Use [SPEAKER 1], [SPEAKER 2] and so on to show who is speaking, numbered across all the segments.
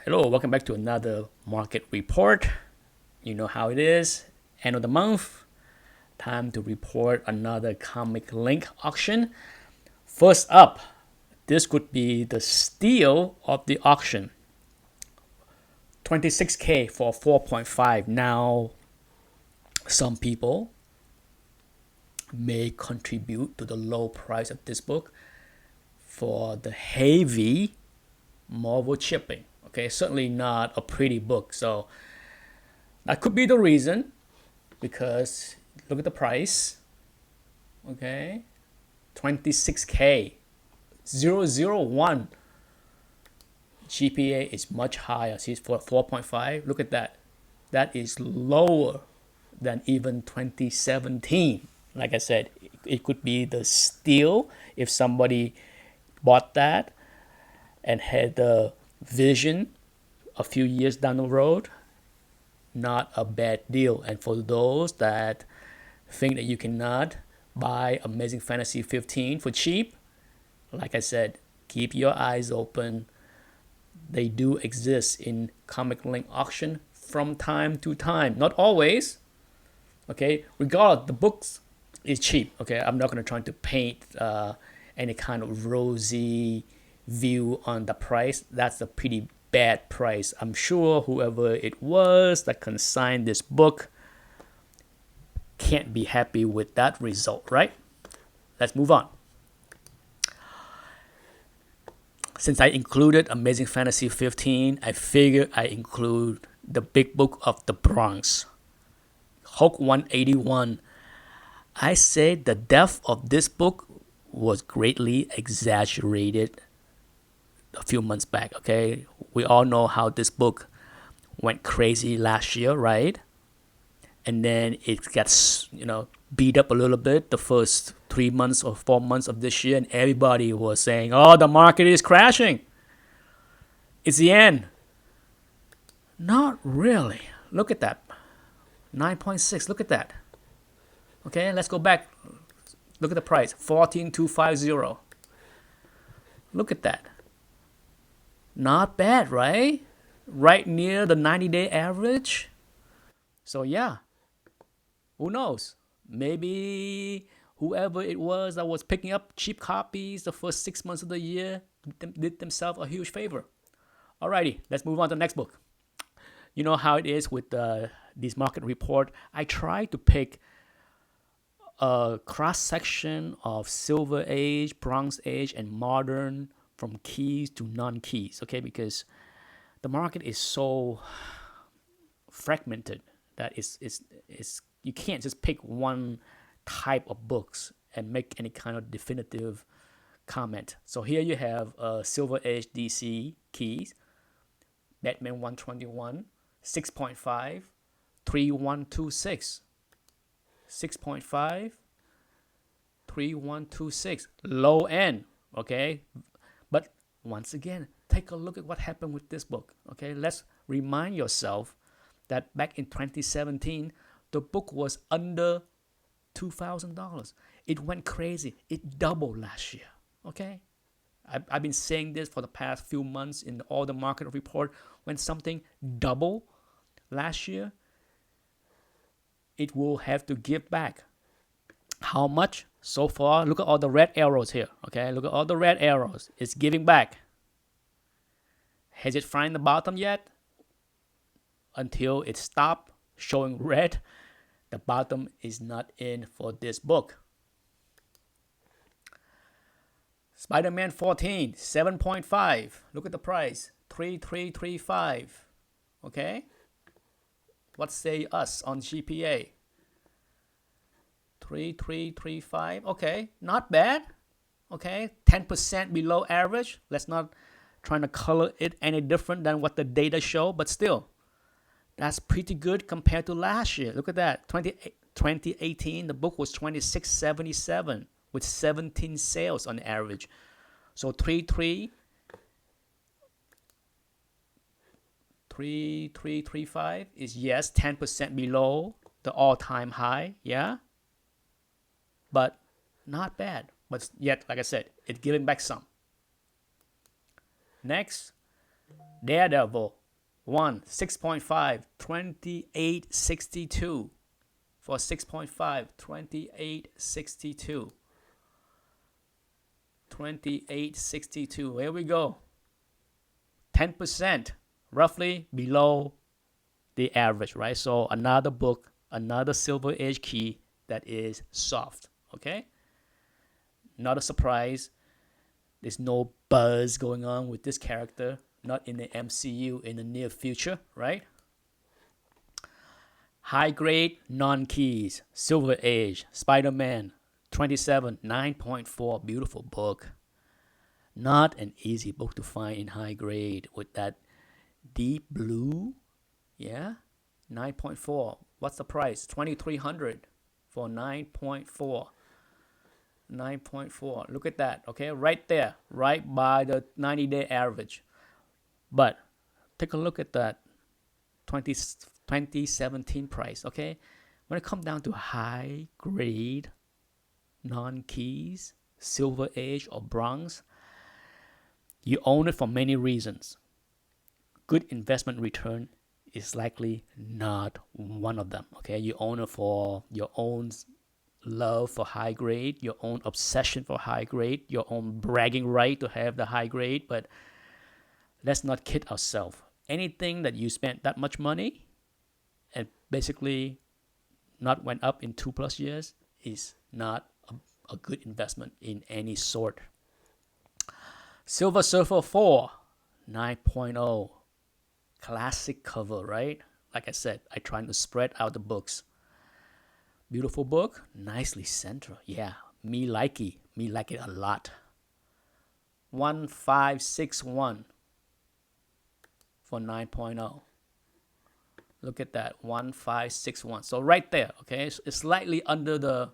[SPEAKER 1] Hello, welcome back to another market report. You know how it is. End of the month. Time to report another comic link auction. First up, this could be the steal of the auction. 26K for 4.5. Now, some people may contribute to the low price of this book for the heavy Marvel shipping. Okay, certainly not a pretty book. So that could be the reason, because look at the price. Okay, 26K, 001 GPA is much higher. See, for 4.5, look at that. That is lower than even 2017. Like I said, it could be the steal if somebody bought that and had the vision a few years down the road. Not a bad deal. And for those that think that you cannot buy Amazing Fantasy 15 for cheap, like I said, keep your eyes open. They do exist in comic link auction from time to time. Not always. Okay, regardless, the books is cheap. Okay, I'm not going to try to paint any kind of rosy view on the price. That's a pretty bad price. I'm sure whoever it was that consigned this book can't be happy with that result, right? Let's move on. Since I included Amazing Fantasy 15, I figured I include the big book of the Bronx, Hulk 181. I said the depth of this book was greatly exaggerated a few months back. Okay, we all know how this book went crazy last year, right? And then it gets beat up a little bit the first 3 months or 4 months of this year, and everybody was saying, "Oh, the market is crashing. It's the end." Not really. Look at that, 9.6. Look at that. Okay, let's go back. Look at the price, 14,250. Look at that. Not bad, right? Right near the 90-day average. So yeah, who knows? Maybe whoever it was that was picking up cheap copies the first 6 months of the year did themselves a huge favor. Alrighty, let's move on to the next book. You know how it is with this market report. I try to pick a cross section of Silver Age, Bronze Age, and Modern, from keys to non-keys. Okay, because the market is so fragmented that it's you can't just pick one type of books and make any kind of definitive comment. So here you have Silver Age DC keys, Batman 121, 6.5, 3126, 6.5, 3126, low end. Okay, but once again, take a look at what happened with this book. Okay, let's remind yourself that back in 2017, the book was under $2,000. It went crazy. It doubled last year. Okay, I've been saying this for the past few months in all the market report. When something double last year, it will have to give back. How much? So far, look at all the red arrows here. Okay, look at all the red arrows. It's giving back. Has it found the bottom yet? Until it stopped showing red, the bottom is not in for this book. Spider-Man 14, 7.5. Look at the price, 3335. Okay? What say us on GPA? 3335. Okay, not bad. Okay, 10% below average. Let's not try to color it any different than what the data show, but still, that's pretty good compared to last year. Look at that. 2018, the book was 2677 with 17 sales on average. So 3335 is, yes, 10% below the all-time high. Yeah, but not bad. But yet, like I said, it's giving back some. Next, Daredevil 1, 6.5, 28.62. For 6.5, 28.62. 28.62. Here we go. 10% roughly below the average, right? So another book, another Silver Age key that is soft, okay? Not a surprise. There's no buzz going on with this character, not in the MCU in the near future, right? High grade non-keys, Silver Age, Spider-Man 27, 9.4, beautiful book. Not an easy book to find in high grade with that deep blue. Yeah, 9.4. What's the price? 2,300 for 9.4. 9.4. Look at that, okay? Right there, right by the 90-day average. But take a look at that 2017 price, okay? When it comes down to high grade non-keys, Silver Age or Bronze, you own it for many reasons. Good investment return is likely not one of them, okay? You own it for your own love for high grade, your own obsession for high grade, your own bragging right to have the high grade. But let's not kid ourselves. Anything that you spent that much money and basically not went up in 2+ years is not a good investment in any sort. Silver Surfer 4, 9.0. Classic cover, right? Like I said, I try to spread out the books. Beautiful book, nicely centered. Yeah, me like it a lot. 1561 for 9.0. Look at that, 1561. So right there, okay, it's slightly under the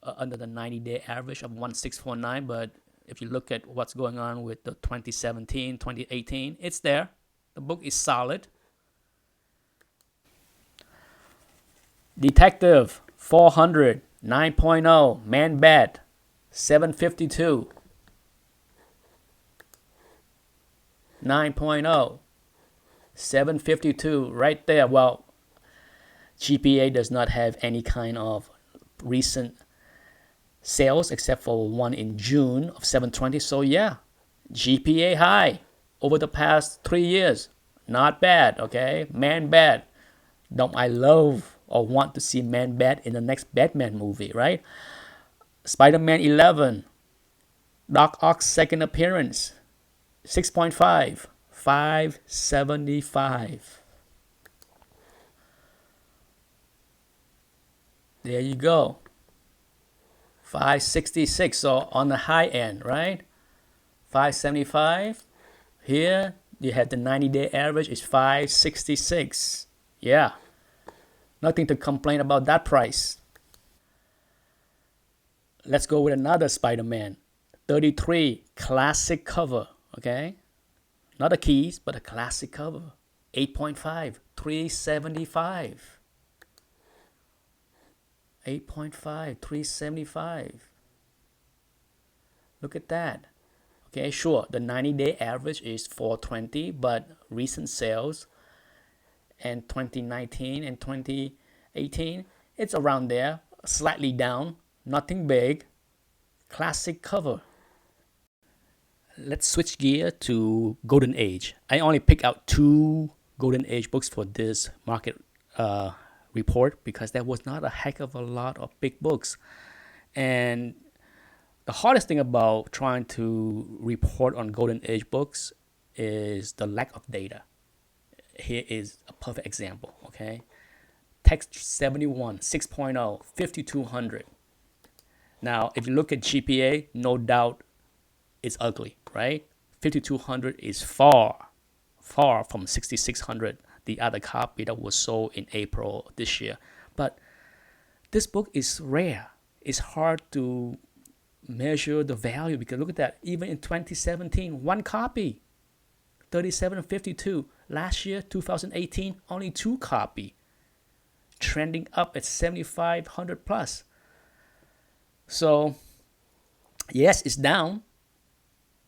[SPEAKER 1] 90-day average of 1649. But if you look at what's going on with the 2017, 2018, it's there. The book is solid. Detective 400, 9.0, Man Bat 752, 9.0, 752, right there. Well, GPA does not have any kind of recent sales except for one in June of 720. So yeah, GPA high over the past 3 years. Not bad, okay? Man Bat. Don't I love or want to see Man Bat in the next Batman movie, right? Spider-Man 11, Doc Ock's second appearance, 6.5, 575. There you go. 566, so on the high end, right? 575. Here, you have the 90-day average is 566. Yeah. Nothing to complain about that price. Let's go with another Spider-Man. 33, classic cover, okay? Not a keys, but a classic cover. 8.5, 375. 8.5, 375. Look at that. Okay, sure, the 90-day average is 420, but recent sales and 2019 and 2018, it's around there, slightly down, nothing big. Classic cover. Let's switch gear to Golden Age. I only pick out 2 Golden Age books for this market report because there was not a heck of a lot of big books. And the hardest thing about trying to report on Golden Age books is the lack of data. Here is a perfect example, okay? Text 71, 6.0, 5,200. Now, if you look at GPA, no doubt it's ugly, right? 5,200 is far from 6,600, the other copy that was sold in April this year. But this book is rare. It's hard to measure the value because look at that. Even in 2017, 1 copy, 37.52. Last year, 2018, only 2 copy, trending up at 7,500 plus. So, yes, it's down,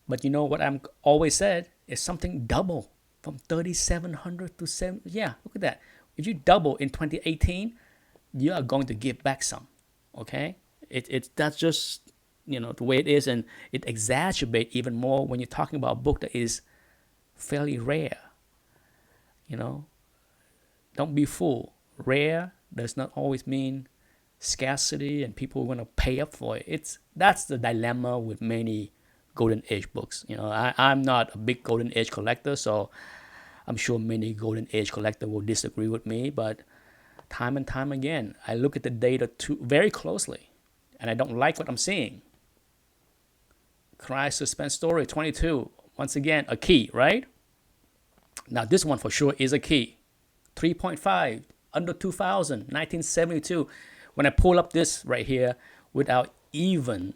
[SPEAKER 1] but you know what I'm always said It's something double from 3,700 to 7. Yeah, look at that. If you double in 2018, you are going to give back some. Okay, that's just the way it is, and it exacerbates even more when you're talking about a book that is fairly rare. Don't be fooled. Rare does not always mean scarcity and people are going to pay up for it. That's the dilemma with many golden age books. I'm not a big golden age collector, so I'm sure many golden age collectors will disagree with me, but time and time again, I look at the data very closely, and I don't like what I'm seeing. Cry Suspense Story 22, once again, a key, right? Now this one for sure is a key. 3.5, under 2,000, 1972. When I pull up this right here, without even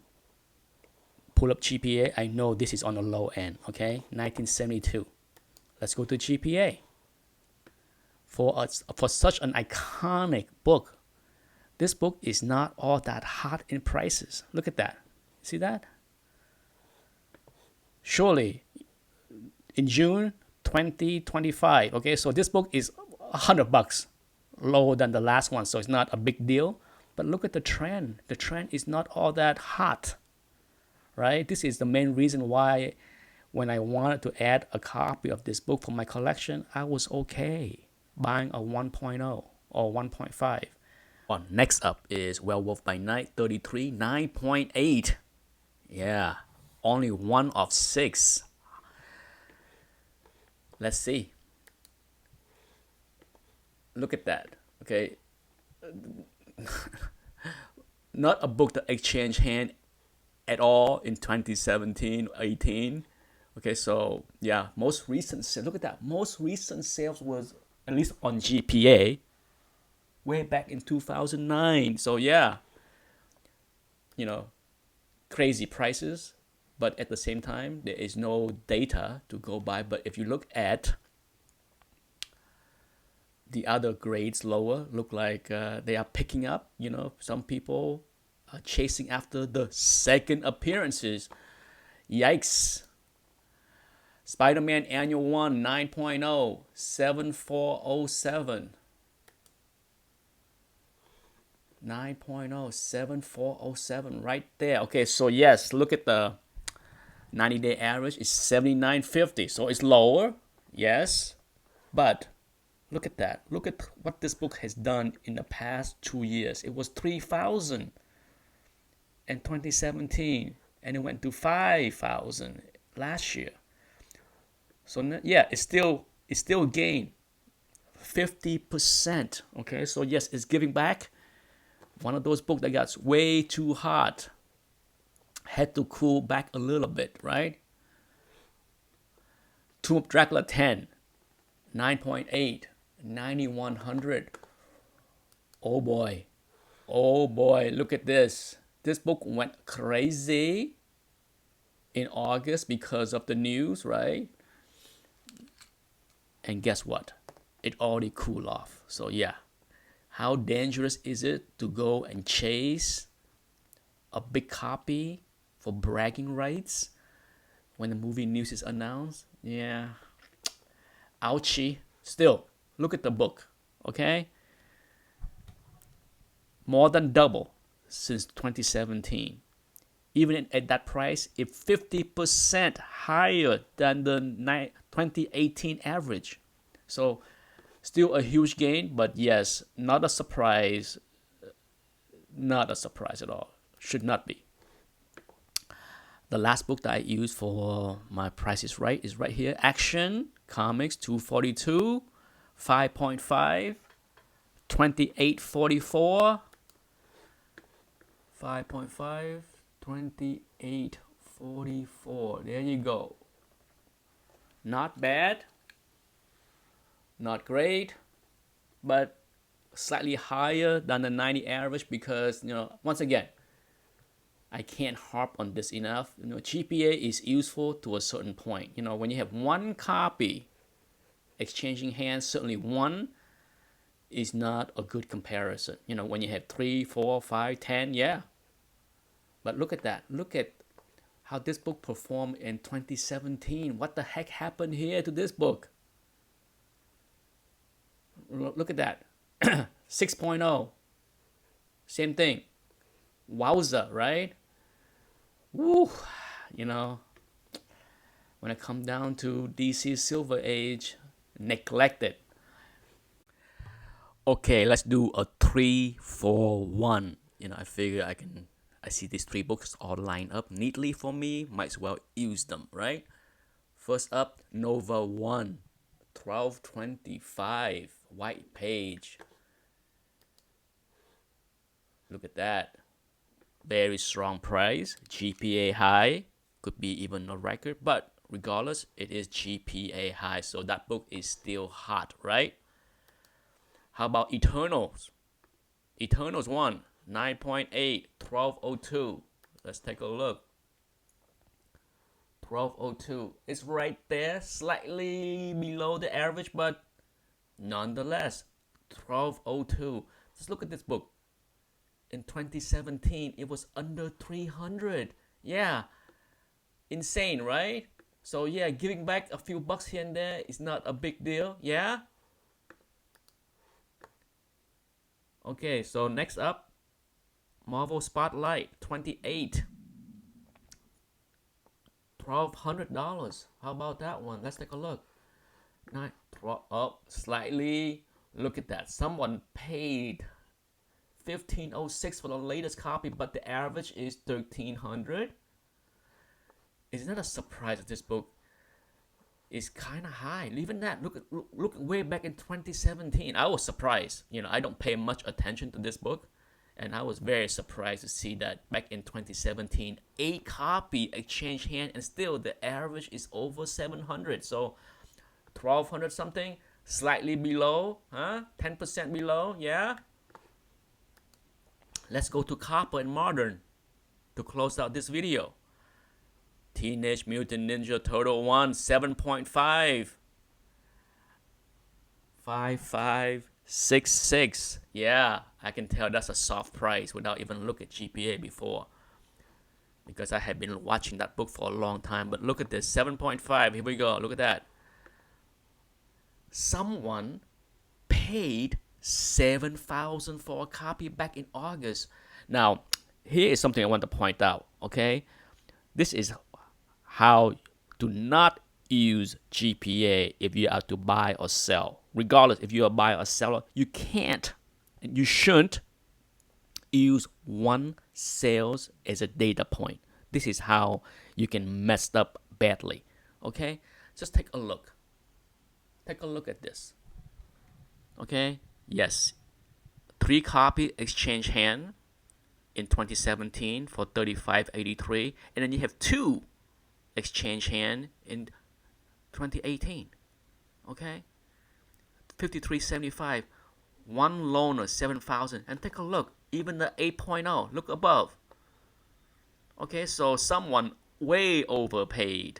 [SPEAKER 1] pull up GPA, I know this is on the low end, okay? 1972. Let's go to GPA. For such an iconic book, this book is not all that hot in prices. Look at that. See that? Surely, in June 2025, okay, so this book is $100 lower than the last one, so it's not a big deal. But look at the trend. The trend is not all that hot, right? This is the main reason why when I wanted to add a copy of this book for my collection, I was okay buying a 1.0 or 1.5. Next up is Werewolf by Night 33, 9.8. Yeah, only one of 6. Let's see. Look at that. Okay. Not a book that exchanged hand at all in 2017, 18. Okay, so yeah, most recent sales. Look at that. Most recent sales was, at least on GPA, way back in 2009. So yeah, crazy prices, but at the same time, there is no data to go by. But if you look at the other grades lower, look like they are picking up. Some people are chasing after the second appearances. Yikes. SpiderMan Annual 1, 9.0, 7407. 9.0, 7407, right there. Okay, so yes, look at the 90-day average is 79.50. So it's lower, yes. But look at that. Look at what this book has done in the past 2 years. It was 3,000 in 2017, and it went to 5,000 last year. So yeah, it's still gained 50%. Okay, so yes, it's giving back. One of those books that got way too hot, had to cool back a little bit, right? Tomb of Dracula 10, 9.8, 9,100. Oh boy, look at this. This book went crazy in August because of the news, right? And guess what? It already cooled off. So yeah, how dangerous is it to go and chase a big copy for bragging rights when the movie news is announced? Yeah, ouchie. Still, look at the book, okay? More than double since 2017. Even at that price, it's 50% higher than the 2018 average. So still a huge gain, but yes, not a surprise. Not a surprise at all. Should not be. The last book that I used for my Price is Right is right here. Action Comics 242, 5.5, 2844. 5.5, 2844. There you go. Not bad. Not great. But slightly higher than the 90 average because, once again, I can't harp on this enough. GPA is useful to a certain point. When you have one copy exchanging hands, certainly one is not a good comparison. When you have 3, 4, 5, 10, yeah. But look at that. Look at how this book performed in 2017. What the heck happened here to this book? Look at that. 6.0. Same thing. Wowza, right? Woo. You know, when it comes down to DC Silver Age, neglected. Okay, let's do a 3-4-1. You know, I figure I see these 3 books all lined up neatly for me. Might as well use them, right? First up, Nova 1, 1225, white page. Look at that. Very strong price. GPA high. Could be even a record, but regardless, it is GPA high. So that book is still hot, right? How about Eternals? Eternals 1, 9.8, 1202. Let's take a look. 1202. It's right there, slightly below the average, but nonetheless, 1202. Just look at this book. In 2017, it was under 300. Yeah, insane, right? So yeah, giving back a few bucks here and there is not a big deal. Yeah. Okay, so next up, Marvel Spotlight 28, $1,200. How about that one? Let's take a look. Up slightly. Look at that. Someone paid $1,506 for the latest copy, but the average is $1,300. Isn't that a surprise that this book is kind of high? Even that, look way back in 2017. I was surprised. You know, I don't pay much attention to this book, and I was very surprised to see that back in 2017, 8 copy exchange hand, and still the average is over 700. So 1,200 something, slightly below, 10% below, yeah. Let's go to Copland Modern to close out this video. Teenage Mutant Ninja Turtle 1, 7.5. 5566. Yeah, I can tell that's a soft price without even looking at GPA before, because I had been watching that book for a long time. But look at this, 7.5. Here we go. Look at that. Someone paid $7,000 for a copy back in August. Now, here is something I want to point out, okay? This is how to not use GPA if you have to buy or sell. Regardless if you're a buyer or seller, you can't and you shouldn't use one sales as a data point. This is how you can mess up badly, okay? Just take a look. Take a look at this, okay? Yes, 3 copy exchange hand in 2017 for $35.83, and then you have 2 exchange hand in 2018, okay? $53.75, one loaner $7,000, and take a look, even the 8.0, look above. Okay, so someone way overpaid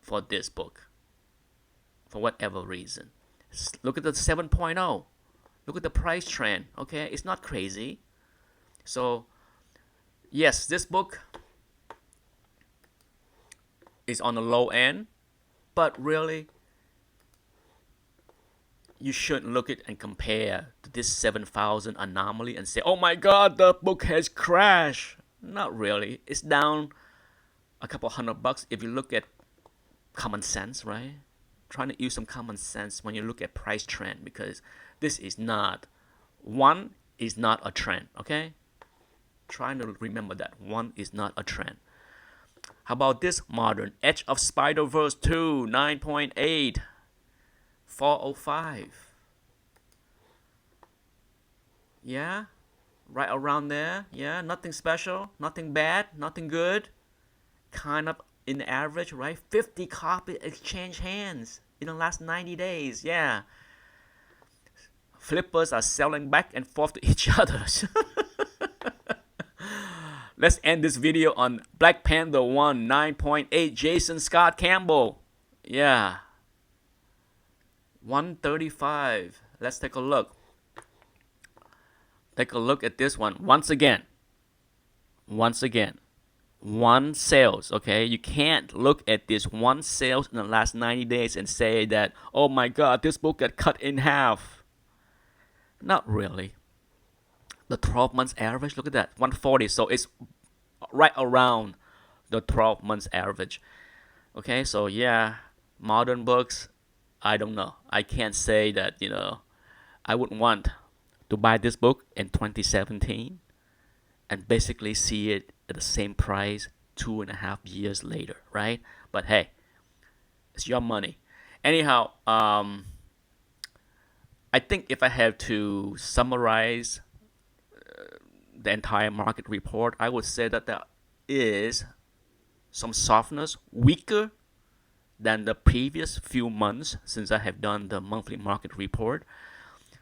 [SPEAKER 1] for this book for whatever reason. Look at the 7.0. Look at the price trend. Okay, it's not crazy. So yes, this book is on the low end, but really you shouldn't look at and compare to this 7,000 anomaly and say, oh my god, the book has crashed. Not really. It's down a couple $100 if you look at common sense, right? Trying to use some common sense when you look at price trend, because this is not a trend, okay? Trying to remember that one is not a trend. How about this Modern Edge of Spiderverse 2, 9.8, 405. Yeah, right around there. Yeah, nothing special, nothing bad, nothing good. Kind of in the average, right? 50 copy exchange hands in the last 90 days. Yeah. Flippers are selling back and forth to each other. Let's end this video on Black Panther 1, 9.8, Jason Scott Campbell. Yeah. 135. Let's take a look. Take a look at this one once again. one sales. Okay, you can't look at this one sales in the last 90 days and say that, oh my god, this book got cut in half. Not really. The 12 months average, look at that, 140. So it's right around the 12 months average. Okay, so yeah, modern books, I don't know. I can't say that, I would want to buy this book in 2017 and basically see it at the same price 2.5 years later, right? But hey, it's your money. Anyhow, I think if I have to summarize the entire market report, I would say that there is some softness, weaker than the previous few months since I have done the monthly market report.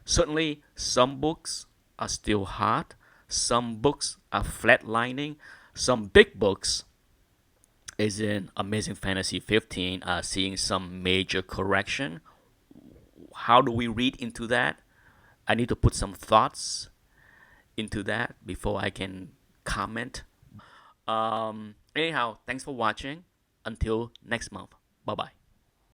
[SPEAKER 1] Certainly, some books are still hot, some books are flatlining, some big books, as in Amazing Fantasy 15, are seeing some major correction. How do we read into that? I need to put some thoughts into that before I can comment. Anyhow, thanks for watching. Until next month. Bye bye.